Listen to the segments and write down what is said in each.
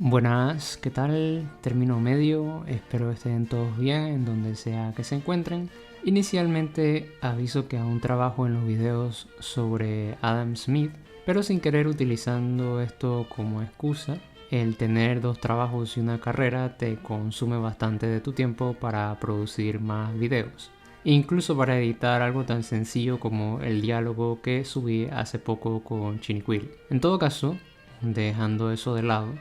Buenas, ¿qué tal? Término medio, espero estén todos bien en donde sea que se encuentren. Inicialmente aviso que aún trabajo en los videos sobre Adam Smith, pero sin querer utilizando esto como excusa. El tener 2 trabajos y una carrera te consume bastante de tu tiempo para producir más videos. Incluso para editar algo tan sencillo como el diálogo que subí hace poco con Chiniquil. En todo caso, dejando eso de lado,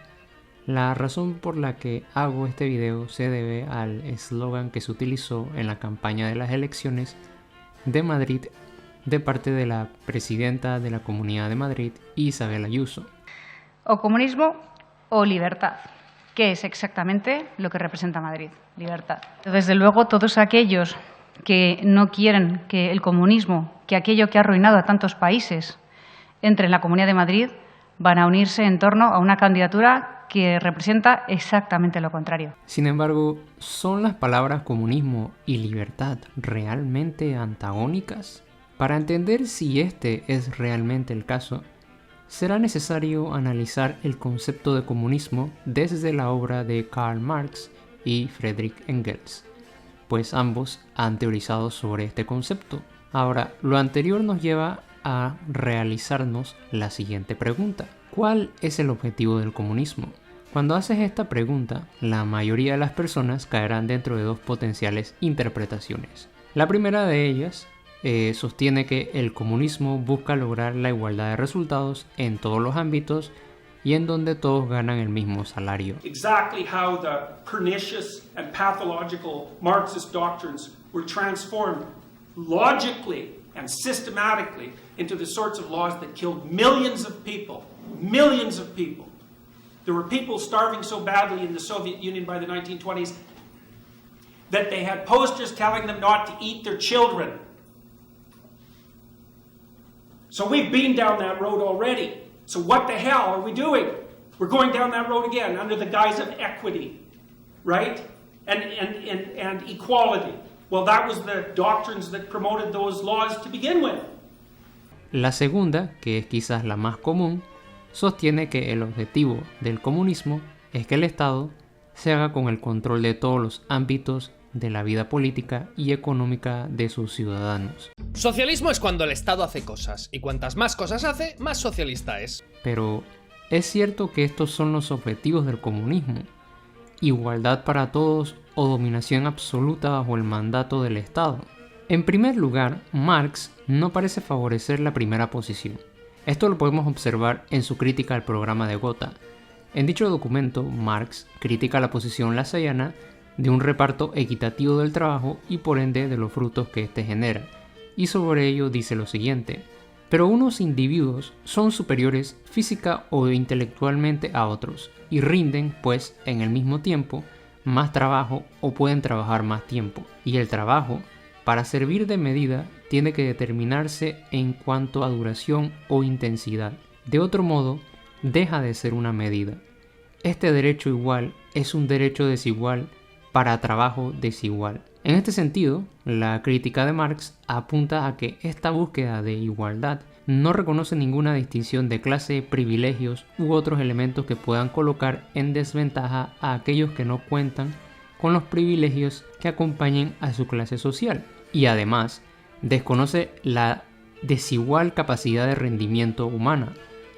la razón por la que hago este video se debe al eslogan que se utilizó en la campaña de las elecciones de Madrid de parte de la presidenta de la Comunidad de Madrid, Isabel Ayuso. O comunismo o libertad, que es exactamente lo que representa Madrid, libertad. Desde luego, todos aquellos que no quieren que el comunismo, que aquello que ha arruinado a tantos países, entre en la Comunidad de Madrid, van a unirse en torno a una candidatura que representa exactamente lo contrario. Sin embargo, ¿son las palabras comunismo y libertad realmente antagónicas? Para entender si este es realmente el caso, será necesario analizar el concepto de comunismo desde la obra de Karl Marx y Friedrich Engels, pues ambos han teorizado sobre este concepto. Ahora, lo anterior nos lleva a realizarnos la siguiente pregunta. ¿Cuál es el objetivo del comunismo? Cuando haces esta pregunta, la mayoría de las personas caerán dentro de 2 potenciales interpretaciones. La primera de ellas sostiene que el comunismo busca lograr la igualdad de resultados en todos los ámbitos y en donde todos ganan el mismo salario. Exactly how the pernicious and pathological Marxist doctrines were transformed logically and systematically into the sorts of laws that killed millions of people. Millions of people. There were people starving so badly in the Soviet Union by the 1920s that they had posters telling them not to eat their children. So we've been down that road already. So what the hell are we doing? We're going down that road again under the guise of equity, right? And equality. Well, that was the doctrines that promoted those laws to begin with. La segunda, que es quizás la más común, sostiene que el objetivo del comunismo es que el Estado se haga con el control de todos los ámbitos de la vida política y económica de sus ciudadanos. Socialismo es cuando el Estado hace cosas, y cuantas más cosas hace, más socialista es. Pero, ¿es cierto que estos son los objetivos del comunismo? ¿Igualdad para todos o dominación absoluta bajo el mandato del Estado? En primer lugar, Marx no parece favorecer la primera posición. Esto lo podemos observar en su crítica al programa de Gotha. En dicho documento, Marx critica la posición lassalleana de un reparto equitativo del trabajo y por ende de los frutos que éste genera, y sobre ello dice lo siguiente: pero unos individuos son superiores física o intelectualmente a otros, y rinden, pues, en el mismo tiempo, más trabajo o pueden trabajar más tiempo, y el trabajo, para servir de medida, tiene que determinarse en cuanto a duración o intensidad. De otro modo, deja de ser una medida. Este derecho igual es un derecho desigual para trabajo desigual. En este sentido, la crítica de Marx apunta a que esta búsqueda de igualdad no reconoce ninguna distinción de clase, privilegios u otros elementos que puedan colocar en desventaja a aquellos que no cuentan con los privilegios que acompañen a su clase social. Y además, desconoce la desigual capacidad de rendimiento humana,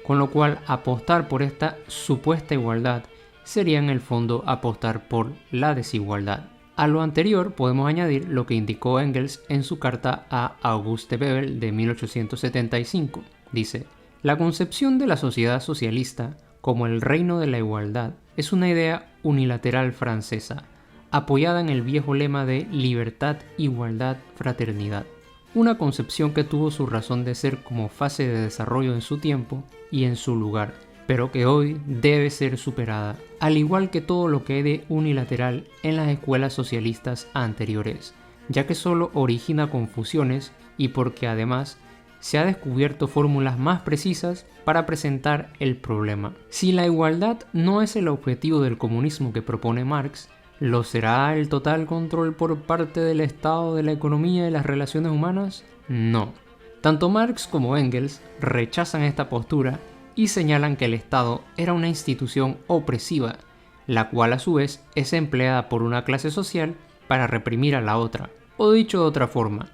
con lo cual apostar por esta supuesta igualdad sería en el fondo apostar por la desigualdad. A lo anterior podemos añadir lo que indicó Engels en su carta a Auguste Bebel de 1875. Dice: la concepción de la sociedad socialista como el reino de la igualdad es una idea unilateral francesa, apoyada en el viejo lema de libertad, igualdad, fraternidad. Una concepción que tuvo su razón de ser como fase de desarrollo en su tiempo y en su lugar, pero que hoy debe ser superada, al igual que todo lo que es de unilateral en las escuelas socialistas anteriores, ya que solo origina confusiones y porque además se ha descubierto fórmulas más precisas para presentar el problema. Si la igualdad no es el objetivo del comunismo que propone Marx, ¿lo será el total control por parte del Estado de la economía y las relaciones humanas? No. Tanto Marx como Engels rechazan esta postura y señalan que el Estado era una institución opresiva, la cual a su vez es empleada por una clase social para reprimir a la otra. O dicho de otra forma,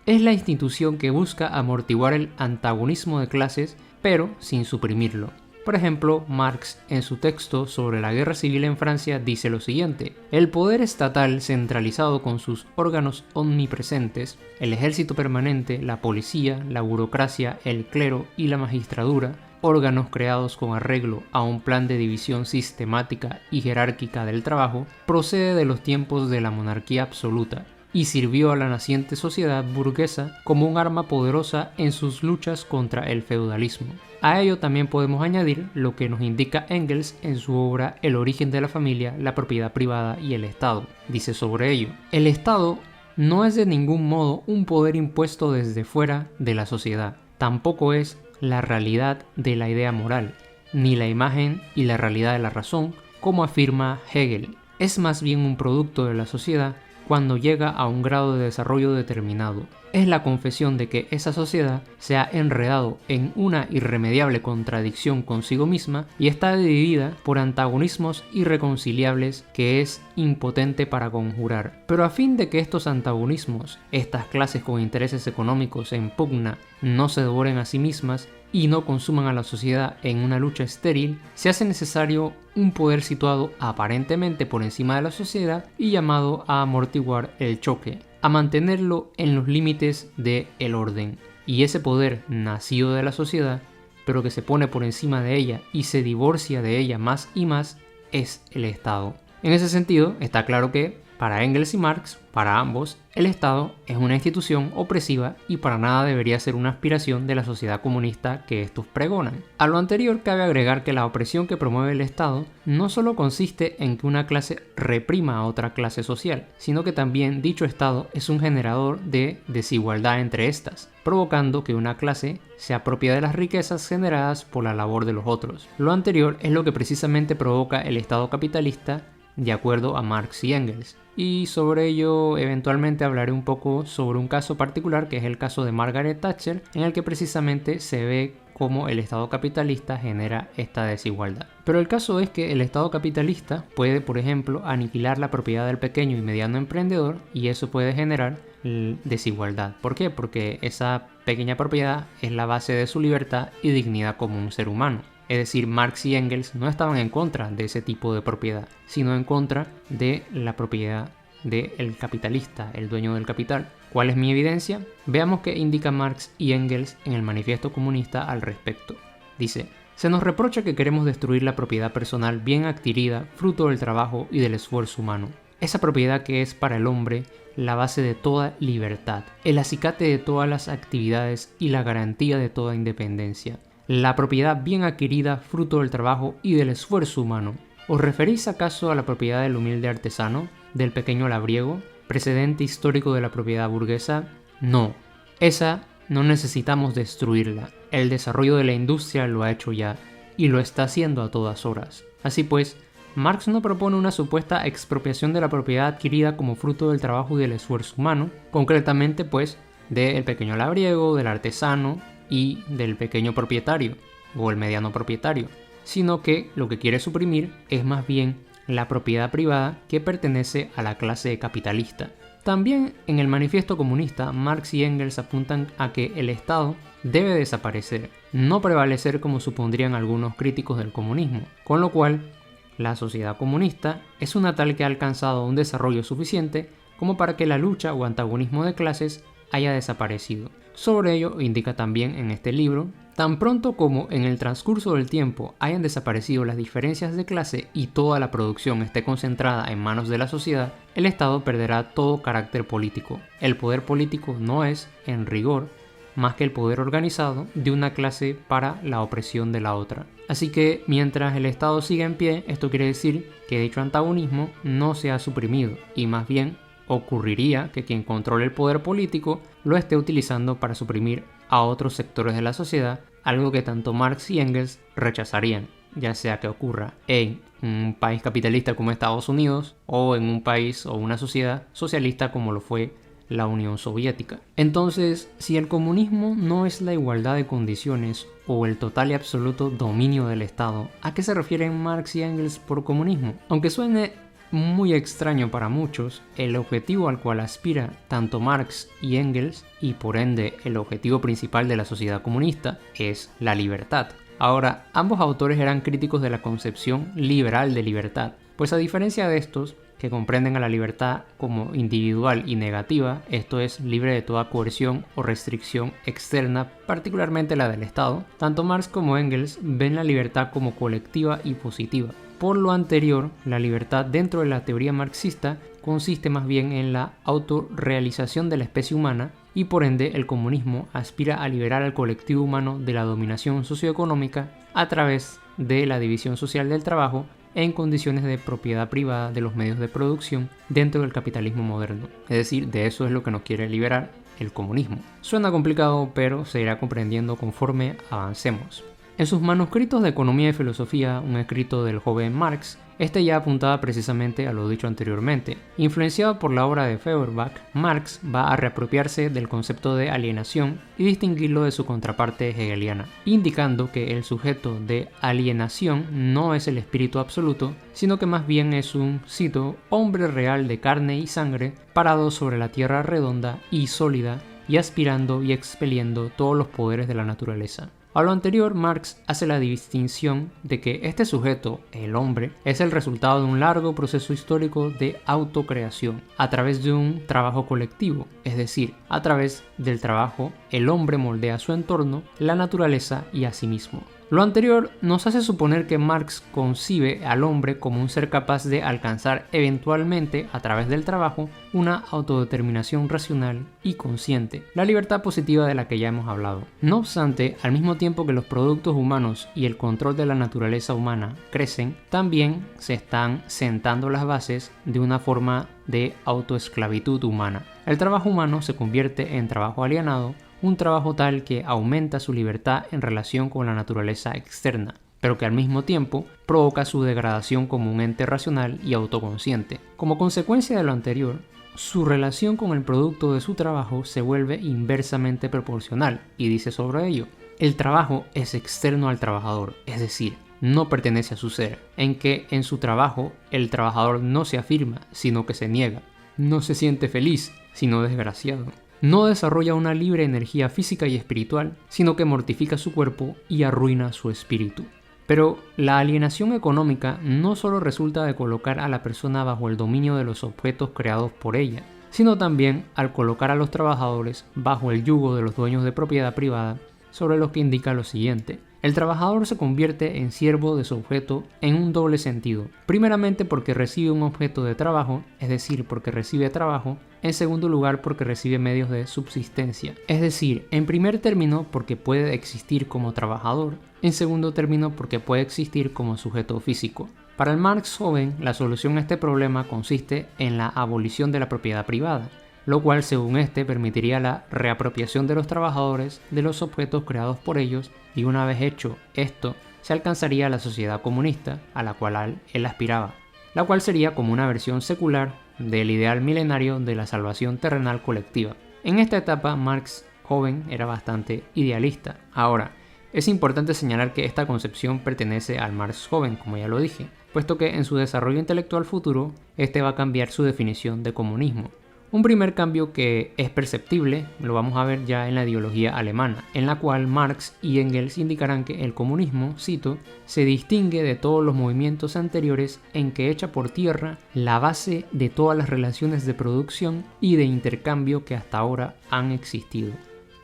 es la institución que busca amortiguar el antagonismo de clases, pero sin suprimirlo. Por ejemplo, Marx en su texto sobre la guerra civil en Francia dice lo siguiente: el poder estatal centralizado con sus órganos omnipresentes, el ejército permanente, la policía, la burocracia, el clero y la magistratura, órganos creados con arreglo a un plan de división sistemática y jerárquica del trabajo, procede de los tiempos de la monarquía absoluta y sirvió a la naciente sociedad burguesa como un arma poderosa en sus luchas contra el feudalismo. A ello también podemos añadir lo que nos indica Engels en su obra El origen de la familia, la propiedad privada y el Estado. Dice sobre ello: el Estado no es de ningún modo un poder impuesto desde fuera de la sociedad, tampoco es la realidad de la idea moral, ni la imagen y la realidad de la razón, como afirma Hegel. Es más bien un producto de la sociedad cuando llega a un grado de desarrollo determinado. Es la confesión de que esa sociedad se ha enredado en una irremediable contradicción consigo misma y está dividida por antagonismos irreconciliables que es impotente para conjurar. Pero a fin de que estos antagonismos, estas clases con intereses económicos en pugna, no se devoren a sí mismas y no consuman a la sociedad en una lucha estéril, se hace necesario un poder situado aparentemente por encima de la sociedad y llamado a amortiguar el choque, a mantenerlo en los límites del orden. Y ese poder nacido de la sociedad, pero que se pone por encima de ella y se divorcia de ella más y más, es el Estado. En ese sentido, está claro que para Engels y Marx, para ambos, el Estado es una institución opresiva y para nada debería ser una aspiración de la sociedad comunista que estos pregonan. A lo anterior cabe agregar que la opresión que promueve el Estado no solo consiste en que una clase reprima a otra clase social, sino que también dicho Estado es un generador de desigualdad entre estas, provocando que una clase se apropie de las riquezas generadas por la labor de los otros. Lo anterior es lo que precisamente provoca el Estado capitalista, de acuerdo a Marx y Engels. Y sobre ello eventualmente hablaré un poco sobre un caso particular, que es el caso de Margaret Thatcher, en el que precisamente se ve cómo el Estado capitalista genera esta desigualdad. Pero el caso es que el Estado capitalista puede, por ejemplo, aniquilar la propiedad del pequeño y mediano emprendedor y eso puede generar desigualdad. ¿Por qué? Porque esa pequeña propiedad es la base de su libertad y dignidad como un ser humano. Es decir, Marx y Engels no estaban en contra de ese tipo de propiedad, sino en contra de la propiedad del capitalista, el dueño del capital. ¿Cuál es mi evidencia? Veamos qué indica Marx y Engels en el Manifiesto Comunista al respecto. Dice: se nos reprocha que queremos destruir la propiedad personal bien adquirida, fruto del trabajo y del esfuerzo humano. Esa propiedad que es para el hombre la base de toda libertad, el acicate de todas las actividades y la garantía de toda independencia. La propiedad bien adquirida, fruto del trabajo y del esfuerzo humano. ¿Os referís acaso a la propiedad del humilde artesano, del pequeño labriego, precedente histórico de la propiedad burguesa? No, esa no necesitamos destruirla. El desarrollo de la industria lo ha hecho ya, y lo está haciendo a todas horas. Así pues, Marx no propone una supuesta expropiación de la propiedad adquirida como fruto del trabajo y del esfuerzo humano, concretamente pues del pequeño labriego, del artesano y del pequeño propietario o el mediano propietario, sino que lo que quiere suprimir es más bien la propiedad privada que pertenece a la clase capitalista. También en el Manifiesto Comunista, Marx y Engels apuntan a que el Estado debe desaparecer, no prevalecer como supondrían algunos críticos del comunismo, con lo cual la sociedad comunista es una tal que ha alcanzado un desarrollo suficiente como para que la lucha o antagonismo de clases haya desaparecido. Sobre ello indica también en este libro: tan pronto como en el transcurso del tiempo hayan desaparecido las diferencias de clase y toda la producción esté concentrada en manos de la sociedad, el Estado perderá todo carácter político. El poder político no es, en rigor, más que el poder organizado de una clase para la opresión de la otra. Así que mientras el Estado siga en pie, esto quiere decir que dicho antagonismo no se ha suprimido y más bien ocurriría que quien controle el poder político lo esté utilizando para suprimir a otros sectores de la sociedad, algo que tanto Marx y Engels rechazarían, ya sea que ocurra en un país capitalista como Estados Unidos o en un país o una sociedad socialista como lo fue la Unión Soviética. Entonces, si el comunismo no es la igualdad de condiciones o el total y absoluto dominio del Estado, ¿a qué se refieren Marx y Engels por comunismo? Aunque suene muy extraño para muchos, el objetivo al cual aspira tanto Marx y Engels, y por ende el objetivo principal de la sociedad comunista, es la libertad. Ahora, ambos autores eran críticos de la concepción liberal de libertad, pues a diferencia de estos, que comprenden a la libertad como individual y negativa, esto es, libre de toda coerción o restricción externa, particularmente la del Estado, tanto Marx como Engels ven la libertad como colectiva y positiva. Por lo anterior, la libertad dentro de la teoría marxista consiste más bien en la autorrealización de la especie humana y por ende el comunismo aspira a liberar al colectivo humano de la dominación socioeconómica a través de la división social del trabajo en condiciones de propiedad privada de los medios de producción dentro del capitalismo moderno. Es decir, de eso es lo que nos quiere liberar el comunismo. Suena complicado, pero se irá comprendiendo conforme avancemos. En sus manuscritos de Economía y Filosofía, un escrito del joven Marx, este ya apuntaba precisamente a lo dicho anteriormente. Influenciado por la obra de Feuerbach, Marx va a reapropiarse del concepto de alienación y distinguirlo de su contraparte hegeliana, indicando que el sujeto de alienación no es el espíritu absoluto, sino que más bien es un, cito, hombre real de carne y sangre, parado sobre la tierra redonda y sólida y aspirando y expeliendo todos los poderes de la naturaleza. A lo anterior, Marx hace la distinción de que este sujeto, el hombre, es el resultado de un largo proceso histórico de autocreación, a través de un trabajo colectivo, es decir, a través del trabajo, el hombre moldea su entorno, la naturaleza y a sí mismo. Lo anterior nos hace suponer que Marx concibe al hombre como un ser capaz de alcanzar eventualmente, a través del trabajo, una autodeterminación racional y consciente, la libertad positiva de la que ya hemos hablado. No obstante, al mismo tiempo que los productos humanos y el control de la naturaleza humana crecen, también se están sentando las bases de una forma de autoesclavitud humana. El trabajo humano se convierte en trabajo alienado, un trabajo tal que aumenta su libertad en relación con la naturaleza externa, pero que al mismo tiempo provoca su degradación como un ente racional y autoconsciente. Como consecuencia de lo anterior, su relación con el producto de su trabajo se vuelve inversamente proporcional, y dice sobre ello: el trabajo es externo al trabajador, es decir, no pertenece a su ser, en que en su trabajo el trabajador no se afirma, sino que se niega, no se siente feliz, sino desgraciado. No desarrolla una libre energía física y espiritual, sino que mortifica su cuerpo y arruina su espíritu. Pero la alienación económica no solo resulta de colocar a la persona bajo el dominio de los objetos creados por ella, sino también al colocar a los trabajadores bajo el yugo de los dueños de propiedad privada, sobre los que indica lo siguiente: el trabajador se convierte en siervo de su objeto en un doble sentido. Primeramente porque recibe un objeto de trabajo, es decir, porque recibe trabajo. En segundo lugar porque recibe medios de subsistencia, es decir, en primer término porque puede existir como trabajador, en segundo término porque puede existir como sujeto físico. Para el Marx joven, la solución a este problema consiste en la abolición de la propiedad privada, lo cual según este permitiría la reapropiación de los trabajadores de los objetos creados por ellos, y una vez hecho esto, se alcanzaría la sociedad comunista a la cual él aspiraba, la cual sería como una versión secular del ideal milenario de la salvación terrenal colectiva. En esta etapa, Marx joven era bastante idealista. Ahora, es importante señalar que esta concepción pertenece al Marx joven, como ya lo dije, puesto que en su desarrollo intelectual futuro, este va a cambiar su definición de comunismo. Un primer cambio que es perceptible lo vamos a ver ya en la ideología alemana, en la cual Marx y Engels indicarán que el comunismo, cito, se distingue de todos los movimientos anteriores en que echa por tierra la base de todas las relaciones de producción y de intercambio que hasta ahora han existido,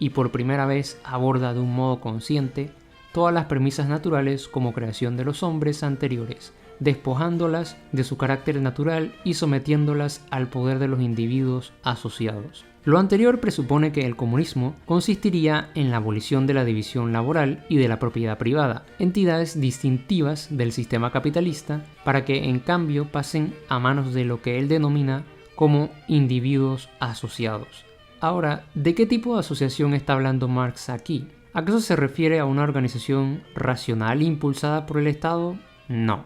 y por primera vez aborda de un modo consciente todas las premisas naturales como creación de los hombres anteriores, despojándolas de su carácter natural y sometiéndolas al poder de los individuos asociados. Lo anterior presupone que el comunismo consistiría en la abolición de la división laboral y de la propiedad privada, entidades distintivas del sistema capitalista, para que en cambio pasen a manos de lo que él denomina como individuos asociados. Ahora, ¿de qué tipo de asociación está hablando Marx aquí? ¿Acaso se refiere a una organización racional impulsada por el Estado? No.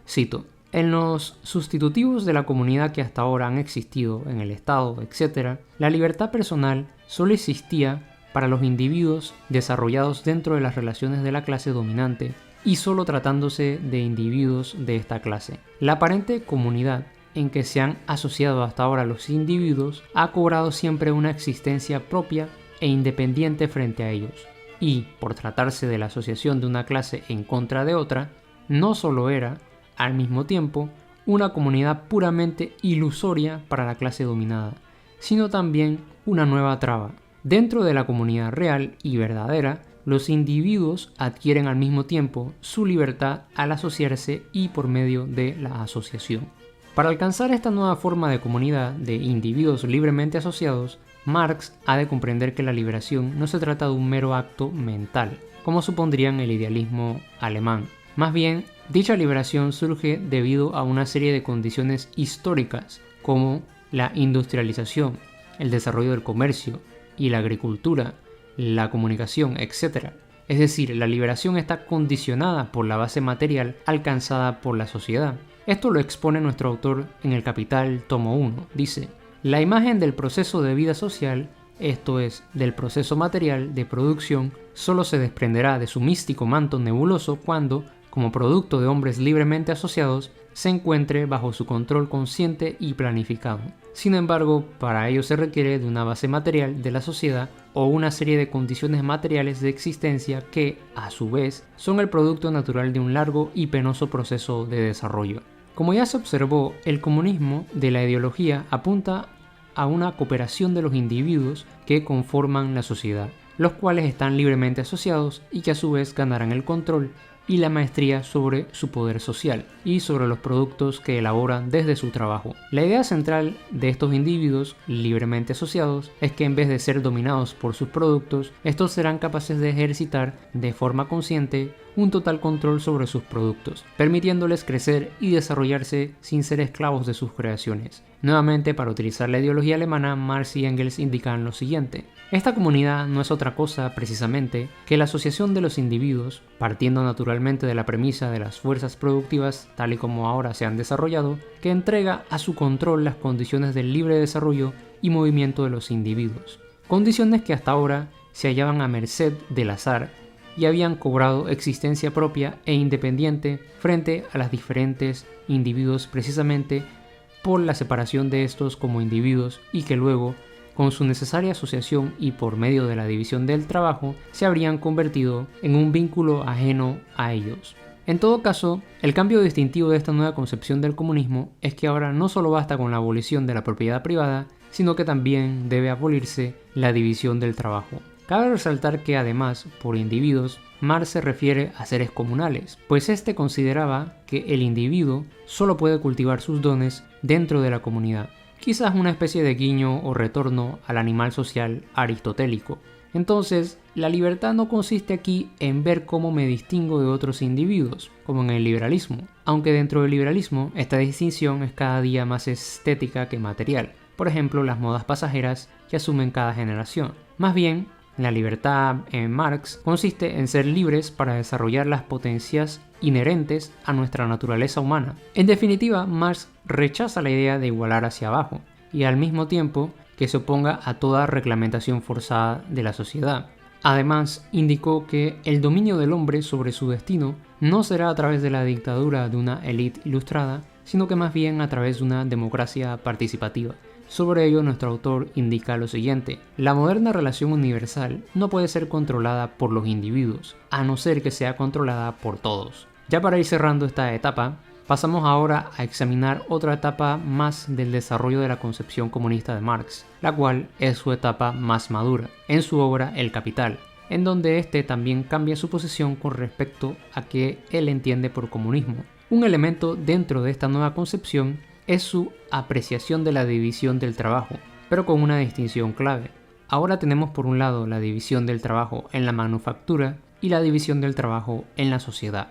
Cito: En los sustitutivos de la comunidad que hasta ahora han existido en el Estado, etc., la libertad personal solo existía para los individuos desarrollados dentro de las relaciones de la clase dominante y solo tratándose de individuos de esta clase. La aparente comunidad en que se han asociado hasta ahora los individuos ha cobrado siempre una existencia propia e independiente frente a ellos, y por tratarse de la asociación de una clase en contra de otra, no solo era, al mismo tiempo, una comunidad puramente ilusoria para la clase dominada, sino también una nueva traba. Dentro de la comunidad real y verdadera, los individuos adquieren al mismo tiempo su libertad al asociarse y por medio de la asociación. Para alcanzar esta nueva forma de comunidad de individuos libremente asociados, Marx ha de comprender que la liberación no se trata de un mero acto mental, como supondrían el idealismo alemán. Más bien, dicha liberación surge debido a una serie de condiciones históricas, como la industrialización, el desarrollo del comercio y la agricultura, la comunicación, etc. Es decir, la liberación está condicionada por la base material alcanzada por la sociedad. Esto lo expone nuestro autor en El Capital, tomo 1. Dice: la imagen del proceso de vida social, esto es, del proceso material de producción, solo se desprenderá de su místico manto nebuloso cuando, como producto de hombres libremente asociados, se encuentre bajo su control consciente y planificado. Sin embargo, para ello se requiere de una base material de la sociedad o una serie de condiciones materiales de existencia que, a su vez, son el producto natural de un largo y penoso proceso de desarrollo. Como ya se observó, el comunismo de la ideología apunta a una cooperación de los individuos que conforman la sociedad, los cuales están libremente asociados y que a su vez ganarán el control y la maestría sobre su poder social y sobre los productos que elaboran desde su trabajo. La idea central de estos individuos libremente asociados es que en vez de ser dominados por sus productos, estos serán capaces de ejercitar de forma consciente un total control sobre sus productos, permitiéndoles crecer y desarrollarse sin ser esclavos de sus creaciones. Nuevamente, para utilizar la ideología alemana, Marx y Engels indican lo siguiente: esta comunidad no es otra cosa, precisamente, que la asociación de los individuos, partiendo naturalmente de la premisa de las fuerzas productivas, tal y como ahora se han desarrollado, que entrega a su control las condiciones del libre desarrollo y movimiento de los individuos, condiciones que hasta ahora se hallaban a merced del azar y habían cobrado existencia propia e independiente frente a los diferentes individuos precisamente por la separación de estos como individuos y que luego, con su necesaria asociación y por medio de la división del trabajo, se habrían convertido en un vínculo ajeno a ellos. En todo caso, el cambio distintivo de esta nueva concepción del comunismo es que ahora no solo basta con la abolición de la propiedad privada, sino que también debe abolirse la división del trabajo. Cabe resaltar que además, por individuos, Marx se refiere a seres comunales, pues este consideraba que el individuo solo puede cultivar sus dones dentro de la comunidad, quizás una especie de guiño o retorno al animal social aristotélico. Entonces, la libertad no consiste aquí en ver cómo me distingo de otros individuos, como en el liberalismo, aunque dentro del liberalismo esta distinción es cada día más estética que material, por ejemplo las modas pasajeras que asumen cada generación. Más bien, la libertad en Marx consiste en ser libres para desarrollar las potencias inherentes a nuestra naturaleza humana. En definitiva, Marx rechaza la idea de igualar hacia abajo y al mismo tiempo que se oponga a toda reglamentación forzada de la sociedad. Además, indicó que el dominio del hombre sobre su destino no será a través de la dictadura de una élite ilustrada, sino que más bien a través de una democracia participativa. Sobre ello, nuestro autor indica lo siguiente: la moderna relación universal no puede ser controlada por los individuos, a no ser que sea controlada por todos. Ya para ir cerrando esta etapa, pasamos ahora a examinar otra etapa más del desarrollo de la concepción comunista de Marx, la cual es su etapa más madura, en su obra El Capital, en donde este también cambia su posición con respecto a qué él entiende por comunismo. Un elemento dentro de esta nueva concepción es su apreciación de la división del trabajo, pero con una distinción clave. Ahora tenemos por un lado la división del trabajo en la manufactura y la división del trabajo en la sociedad.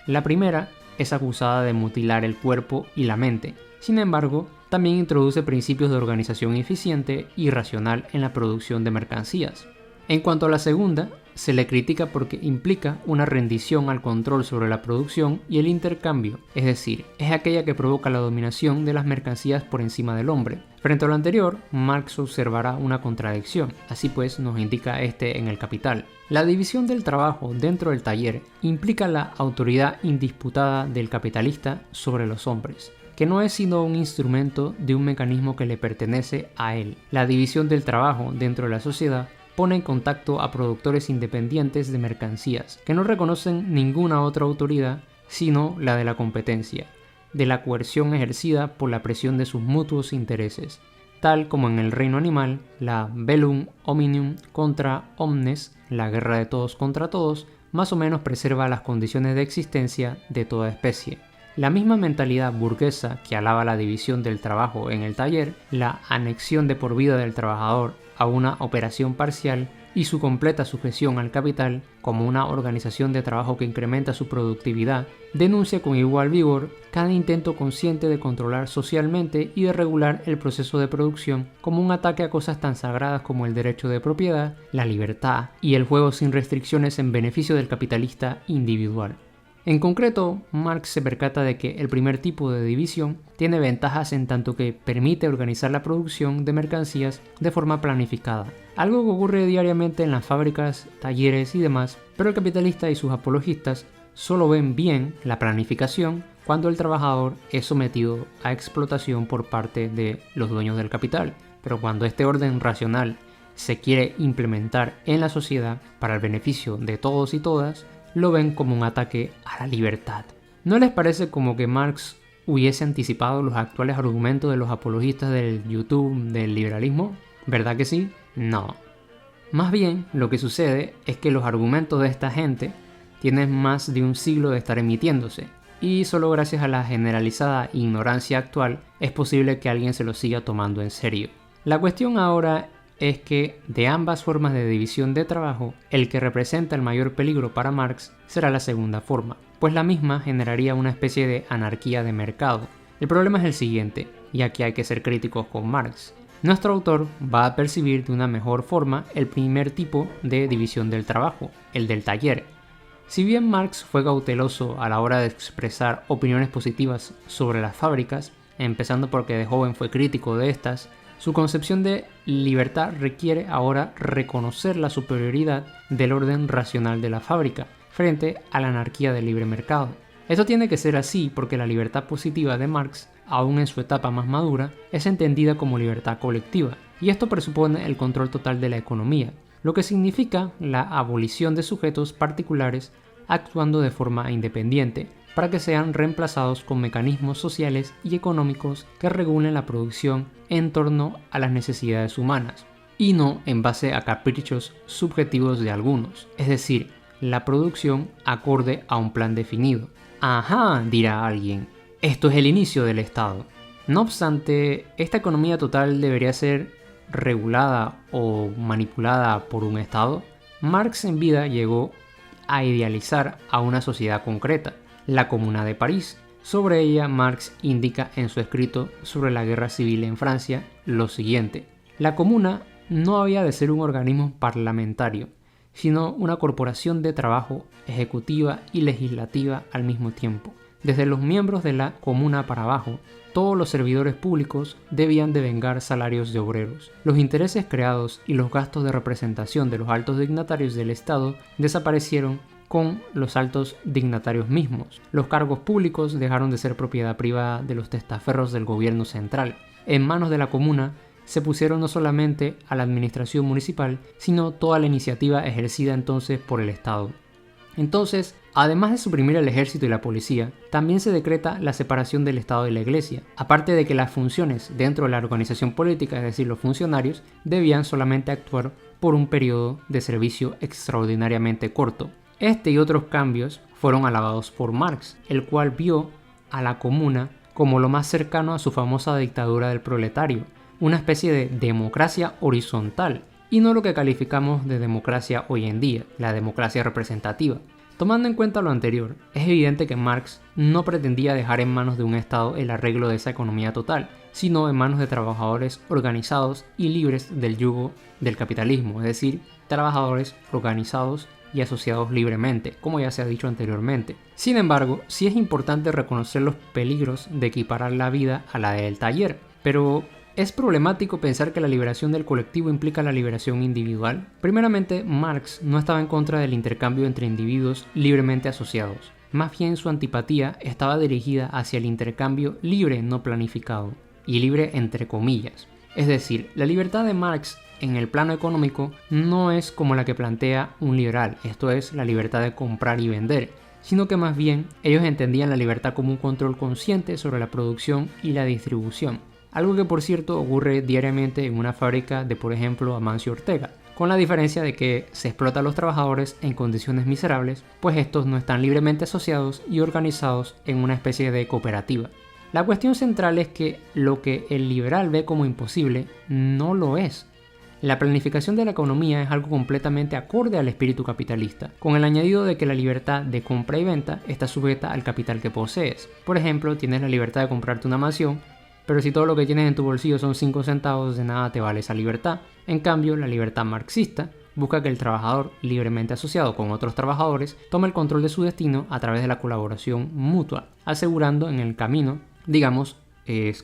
La primera es acusada de mutilar el cuerpo y la mente. Sin embargo, también introduce principios de organización eficiente y racional en la producción de mercancías. En cuanto a la segunda, se le critica porque implica una rendición al control sobre la producción y el intercambio, es decir, es aquella que provoca la dominación de las mercancías por encima del hombre. Frente a lo anterior, Marx observará una contradicción, así pues nos indica este en El Capital. La división del trabajo dentro del taller implica la autoridad indisputada del capitalista sobre los hombres, que no es sino un instrumento de un mecanismo que le pertenece a él. La división del trabajo dentro de la sociedad pone en contacto a productores independientes de mercancías, que no reconocen ninguna otra autoridad sino la de la competencia, de la coerción ejercida por la presión de sus mutuos intereses, tal como en el reino animal, la bellum omnium contra omnes, la guerra de todos contra todos, más o menos preserva las condiciones de existencia de toda especie. La misma mentalidad burguesa que alaba la división del trabajo en el taller, la anexión de por vida del trabajador a una operación parcial y su completa sujeción al capital como una organización de trabajo que incrementa su productividad, denuncia con igual vigor cada intento consciente de controlar socialmente y de regular el proceso de producción como un ataque a cosas tan sagradas como el derecho de propiedad, la libertad y el juego sin restricciones en beneficio del capitalista individual. En concreto, Marx se percata de que el primer tipo de división tiene ventajas en tanto que permite organizar la producción de mercancías de forma planificada, algo que ocurre diariamente en las fábricas, talleres y demás, pero el capitalista y sus apologistas solo ven bien la planificación cuando el trabajador es sometido a explotación por parte de los dueños del capital, pero cuando este orden racional se quiere implementar en la sociedad para el beneficio de todos y todas, lo ven como un ataque a la libertad. ¿No les parece como que Marx hubiese anticipado los actuales argumentos de los apologistas del YouTube del liberalismo? ¿Verdad que sí? No. Más bien, lo que sucede es que los argumentos de esta gente tienen más de un siglo de estar emitiéndose, y solo gracias a la generalizada ignorancia actual es posible que alguien se lo siga tomando en serio. La cuestión ahora es que de ambas formas de división de trabajo, el que representa el mayor peligro para Marx será la segunda forma, pues la misma generaría una especie de anarquía de mercado. El problema es el siguiente, y aquí hay que ser críticos con Marx. Nuestro autor va a percibir de una mejor forma el primer tipo de división del trabajo, el del taller. Si bien Marx fue cauteloso a la hora de expresar opiniones positivas sobre las fábricas, empezando porque de joven fue crítico de estas, su concepción de libertad requiere ahora reconocer la superioridad del orden racional de la fábrica frente a la anarquía del libre mercado. Esto tiene que ser así porque la libertad positiva de Marx, aún en su etapa más madura, es entendida como libertad colectiva, y esto presupone el control total de la economía, lo que significa la abolición de sujetos particulares actuando de forma independiente, para que sean reemplazados con mecanismos sociales y económicos que regulen la producción en torno a las necesidades humanas, y no en base a caprichos subjetivos de algunos, es decir, la producción acorde a un plan definido. Ajá, dirá alguien, esto es el inicio del Estado. No obstante, esta economía total debería ser regulada o manipulada por un Estado. Marx en vida llegó a idealizar a una sociedad concreta, la Comuna de París. Sobre ella, Marx indica en su escrito sobre la guerra civil en Francia lo siguiente: la Comuna no había de ser un organismo parlamentario, sino una corporación de trabajo ejecutiva y legislativa al mismo tiempo. Desde los miembros de la Comuna para abajo, todos los servidores públicos debían devengar salarios de obreros. Los intereses creados y los gastos de representación de los altos dignatarios del Estado desaparecieron con los altos dignatarios mismos. Los cargos públicos dejaron de ser propiedad privada de los testaferros del gobierno central. En manos de la Comuna se pusieron no solamente a la administración municipal, sino toda la iniciativa ejercida entonces por el Estado. Entonces, además de suprimir el ejército y la policía, también se decreta la separación del Estado y la Iglesia, aparte de que las funciones dentro de la organización política, es decir, los funcionarios, debían solamente actuar por un periodo de servicio extraordinariamente corto. Este y otros cambios fueron alabados por Marx, el cual vio a la Comuna como lo más cercano a su famosa dictadura del proletario, una especie de democracia horizontal, y no lo que calificamos de democracia hoy en día, la democracia representativa. Tomando en cuenta lo anterior, es evidente que Marx no pretendía dejar en manos de un Estado el arreglo de esa economía total, sino en manos de trabajadores organizados y libres del yugo del capitalismo, es decir, trabajadores organizados y asociados libremente, como ya se ha dicho anteriormente. Sin embargo, sí es importante reconocer los peligros de equiparar la vida a la del taller, pero ¿es problemático pensar que la liberación del colectivo implica la liberación individual? Primeramente, Marx no estaba en contra del intercambio entre individuos libremente asociados. Más bien su antipatía estaba dirigida hacia el intercambio libre no planificado, y libre entre comillas. Es decir, la libertad de Marx en el plano económico no es como la que plantea un liberal, esto es, la libertad de comprar y vender, sino que más bien ellos entendían la libertad como un control consciente sobre la producción y la distribución. Algo que por cierto ocurre diariamente en una fábrica de, por ejemplo, Amancio Ortega, con la diferencia de que se explota a los trabajadores en condiciones miserables, pues estos no están libremente asociados y organizados en una especie de cooperativa. La cuestión central es que lo que el liberal ve como imposible no lo es. La planificación de la economía es algo completamente acorde al espíritu capitalista, con el añadido de que la libertad de compra y venta está sujeta al capital que posees. Por ejemplo, tienes la libertad de comprarte una mansión, pero si todo lo que tienes en tu bolsillo son 5 centavos, de nada te vale esa libertad. En cambio, la libertad marxista busca que el trabajador, libremente asociado con otros trabajadores, tome el control de su destino a través de la colaboración mutua, asegurando en el camino, digamos,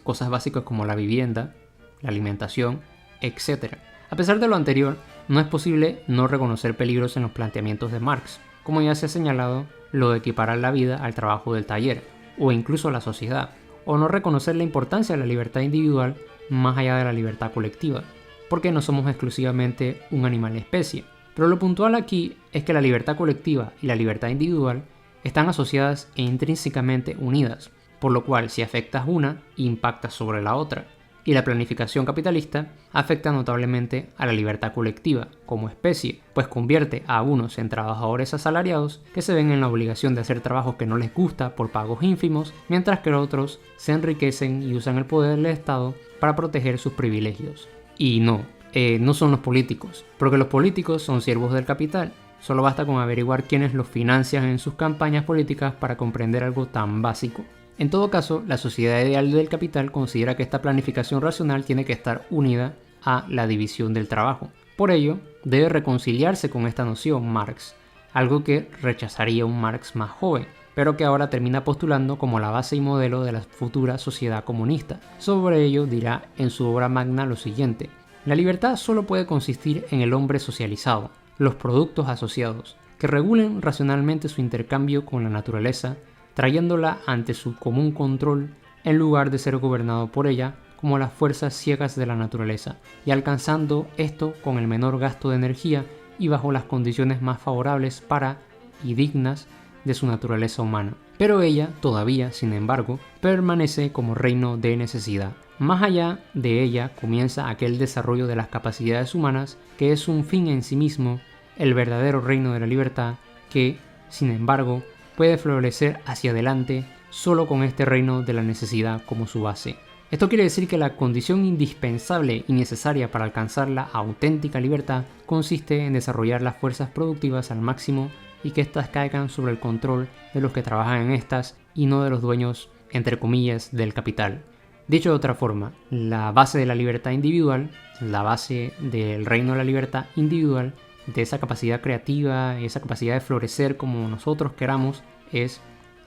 cosas básicas como la vivienda, la alimentación, etc. A pesar de lo anterior, no es posible no reconocer peligros en los planteamientos de Marx, como ya se ha señalado lo de equiparar la vida al trabajo del taller, o incluso la sociedad, o no reconocer la importancia de la libertad individual más allá de la libertad colectiva, porque no somos exclusivamente un animal especie. Pero lo puntual aquí es que la libertad colectiva y la libertad individual están asociadas e intrínsecamente unidas, por lo cual si afectas una, impactas sobre la otra. Y la planificación capitalista afecta notablemente a la libertad colectiva como especie, pues convierte a unos en trabajadores asalariados que se ven en la obligación de hacer trabajos que no les gusta por pagos ínfimos, mientras que otros se enriquecen y usan el poder del Estado para proteger sus privilegios. Y no son los políticos, porque los políticos son siervos del capital. Solo basta con averiguar quiénes los financian en sus campañas políticas para comprender algo tan básico. En todo caso, la sociedad ideal del capital considera que esta planificación racional tiene que estar unida a la división del trabajo. Por ello, debe reconciliarse con esta noción Marx, algo que rechazaría un Marx más joven, pero que ahora termina postulando como la base y modelo de la futura sociedad comunista. Sobre ello dirá en su obra magna lo siguiente: la libertad solo puede consistir en el hombre socializado, los productos asociados, que regulen racionalmente su intercambio con la naturaleza, trayéndola ante su común control en lugar de ser gobernado por ella como las fuerzas ciegas de la naturaleza, y alcanzando esto con el menor gasto de energía y bajo las condiciones más favorables para y dignas de su naturaleza humana. Pero ella todavía, sin embargo, permanece como reino de necesidad. Más allá de ella comienza aquel desarrollo de las capacidades humanas que es un fin en sí mismo, el verdadero reino de la libertad que, sin embargo, puede florecer hacia adelante solo con este reino de la necesidad como su base. Esto quiere decir que la condición indispensable y necesaria para alcanzar la auténtica libertad consiste en desarrollar las fuerzas productivas al máximo y que éstas caigan sobre el control de los que trabajan en estas y no de los dueños, entre comillas, del capital. Dicho de otra forma, la base de la libertad individual, la base del reino de la libertad individual, de esa capacidad creativa, esa capacidad de florecer como nosotros queramos, es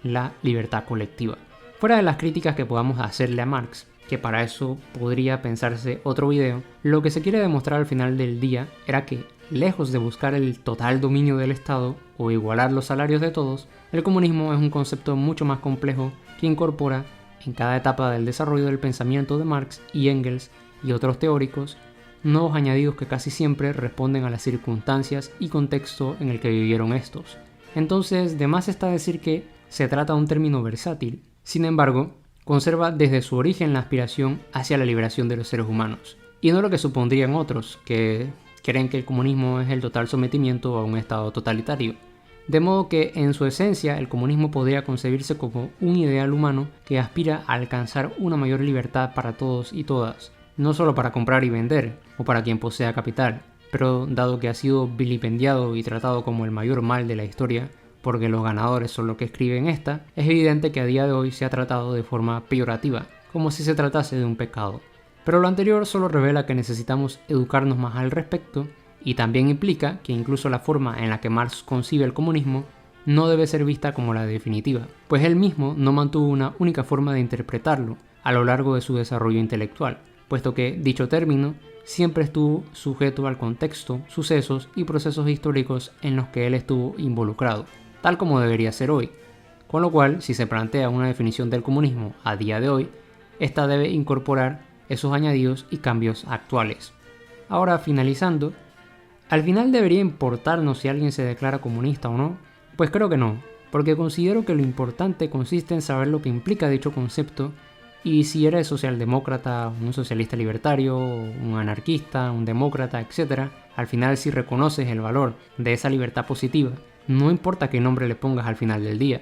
la libertad colectiva. Fuera de las críticas que podamos hacerle a Marx, que para eso podría pensarse otro video, lo que se quiere demostrar al final del día era que, lejos de buscar el total dominio del Estado o igualar los salarios de todos, el comunismo es un concepto mucho más complejo que incorpora en cada etapa del desarrollo del pensamiento de Marx y Engels y otros teóricos nuevos añadidos que casi siempre responden a las circunstancias y contexto en el que vivieron estos. Entonces, de más está decir que se trata de un término versátil. Sin embargo, conserva desde su origen la aspiración hacia la liberación de los seres humanos, y no lo que supondrían otros, que creen que el comunismo es el total sometimiento a un estado totalitario. De modo que, en su esencia, el comunismo podría concebirse como un ideal humano que aspira a alcanzar una mayor libertad para todos y todas, no solo para comprar y vender, o para quien posea capital, pero dado que ha sido vilipendiado y tratado como el mayor mal de la historia, porque los ganadores son los que escriben esta, es evidente que a día de hoy se ha tratado de forma peyorativa, como si se tratase de un pecado. Pero lo anterior solo revela que necesitamos educarnos más al respecto y también implica que incluso la forma en la que Marx concibe el comunismo no debe ser vista como la definitiva, pues él mismo no mantuvo una única forma de interpretarlo a lo largo de su desarrollo intelectual, puesto que dicho término siempre estuvo sujeto al contexto, sucesos y procesos históricos en los que él estuvo involucrado, tal como debería ser hoy. Con lo cual, si se plantea una definición del comunismo a día de hoy, esta debe incorporar esos añadidos y cambios actuales. Ahora, finalizando, ¿al final debería importarnos si alguien se declara comunista o no? Pues creo que no, porque considero que lo importante consiste en saber lo que implica dicho concepto y si eres socialdemócrata, un socialista libertario, un anarquista, un demócrata, etc., al final si reconoces el valor de esa libertad positiva, no importa qué nombre le pongas al final del día,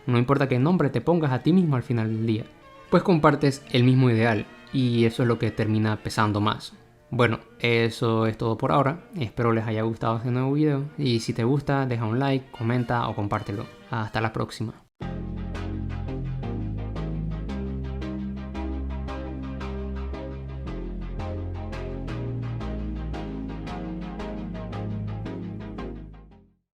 no importa qué nombre te pongas a ti mismo al final del día, pues compartes el mismo ideal y eso es lo que termina pesando más. Bueno, eso es todo por ahora, espero les haya gustado este nuevo video y si te gusta deja un like, comenta o compártelo. Hasta la próxima.